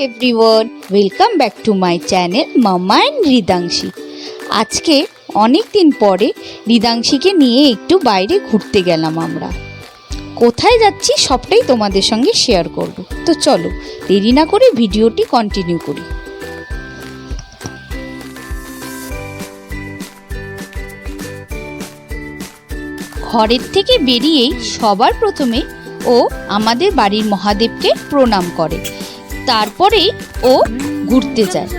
Everyone, welcome back to my channel মামা and রিদাংশী। আজকে অনেক দিন পরে রিদাংশীকে নিয়ে একটু বাইরে ঘুরতে গেলাম আমরা। কোথায় যাচ্ছি সবটাই তোমাদের সঙ্গে শেয়ার করব। তো চলো দেরি না করে ভিডিওটি কন্টিনিউ করি। ঘরের থেকে বেরিয়েই সবার প্রথমে ও আমাদের বাড়ির মহাদেবকে প্রণাম করে, তারপরেই ও ঘুরতে যায়।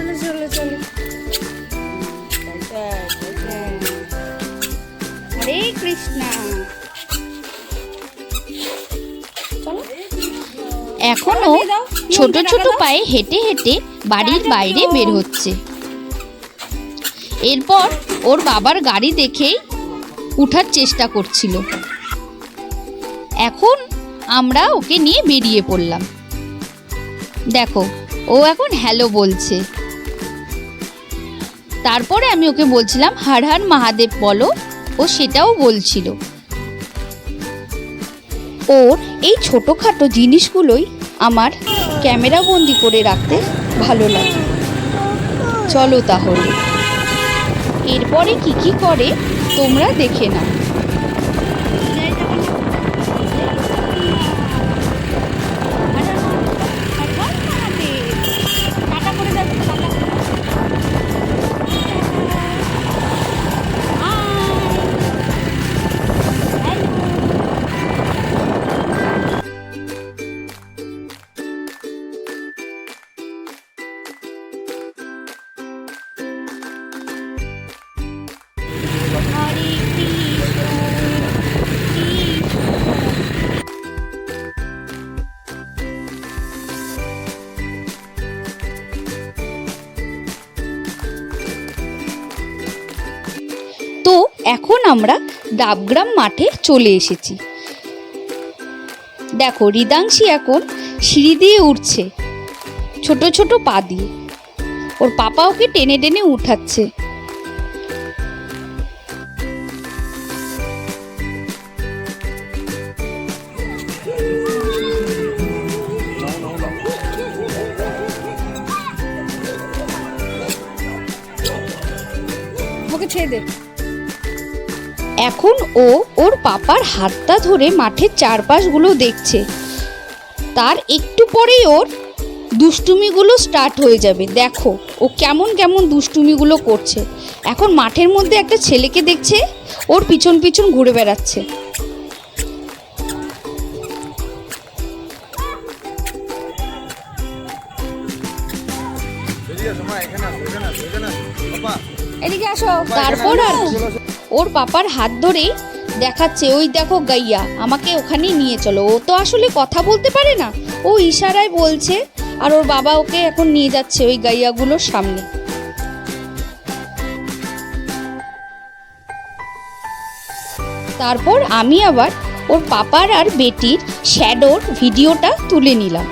হরে কৃষ্ণ। এখনো ছোট ছোট পায়ে হেঁটে হেঁটে বাড়ির বাইরে বের হচ্ছে। এরপর ওর বাবার গাড়ি দেখেই উঠার চেষ্টা করছিল। এখন আমরা ওকে নিয়ে বেরিয়ে পড়লাম। দেখো ও এখন হ্যালো বলছে। তারপরে আমি ওকে বলছিলাম হর হর মহাদেব বলো, ও সেটাও বলছিল। ওর এই ছোটোখাটো জিনিসগুলোই আমার ক্যামেরা বন্দি করে রাখতে ভালো লাগে। চলো তাহলে এরপরে কি কি করে তোমরা দেখে নাও। তো এখন আমরা ডাবগ্রাম মাঠে চলে এসেছি। দেখো রিদাংশী এখন সিঁড়ি দিয়ে উঠছে ছোট ছোট পা দিয়ে। ওর পাপা ওকে টেনে টেনে উঠাচ্ছে। ওকে ছেড়ে দে। এখন ও ওর পাপার হাতটা ধরে মাঠের চারপাশগুলো দেখছে। তার একটু পরেই ওর দুষ্টুমিগুলো স্টার্ট হয়ে যাবে। দেখো ও কেমন কেমন দুষ্টুমিগুলো করছে। এখন মাঠের মধ্যে একটা ছেলেকে দেখছে, ওর পিছন পিছন ঘুরে বেড়াচ্ছে। তারপর আর ওর পাপার হাত ধরেই দেখাচ্ছে, ওই দেখো গাইয়া, আমাকে ওখানেই নিয়ে চলো। ও তো আসলে কথা বলতে পারে না, ও ইশারায় বলছে। আর ওর বাবা ওকে এখন নিয়ে যাচ্ছে ওই গাইয়াগুলোর সামনে। তারপর আমি আবার ওর পাপার আর বেটির শ্যাডোর ভিডিওটা তুলে নিলাম।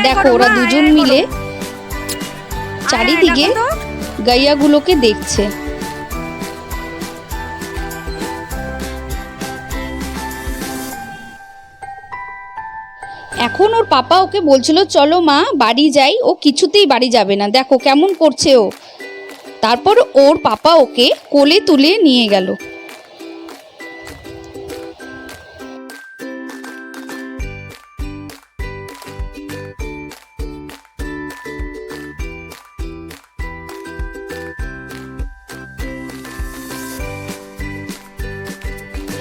দেখো ওরা দুজন মিলে চারিদিকে গাইয়াগুলোকে দেখছে। এখন ওর পাপা ওকে বলছিল চলো মা বাড়ি যাই। ও কিছুতেই বাড়ি যাবে না, দেখো কেমন করছে ও। তারপর ওর পাপা ওকে কোলে তুলে নিয়ে গেল।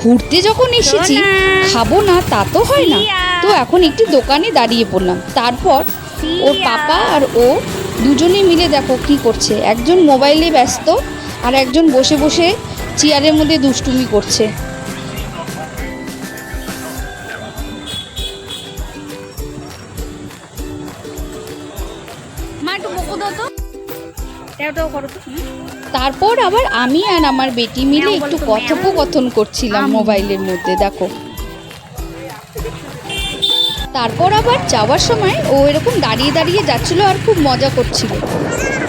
ঘুরতে যখন এসেছি খাবো না তা তো হয় না, তো এখন একটি দোকানে দাঁড়িয়ে পড়লাম। তারপর ওর পাপা আর ও দুজনে মিলে দেখো কি করছে। একজন মোবাইলে ব্যস্ত আর একজন বসে বসে চেয়ারের মধ্যে দুষ্টুমি করছে। তারপর আবার আমি আর আমার বেটি মিলে একটু কথোপকথন করছিলাম মোবাইলের মধ্যে। দেখো তারপর আবার যাওয়ার সময় ও এরকম দাঁড়িয়ে দাঁড়িয়ে যাচ্ছিল আর খুব মজা করছিল।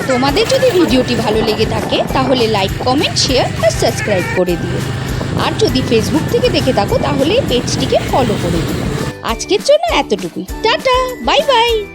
তোমাদের যদি ভিডিওটি ভালো লেগে থাকে তাহলে লাইক, কমেন্ট, শেয়ার আর সাবস্ক্রাইব করে দিও। আর যদি ফেসবুক থেকে দেখে থাকো তাহলে পেজটিকে ফলো করে দিও। আজকের জন্য এতটুকুই। Tata, bye bye.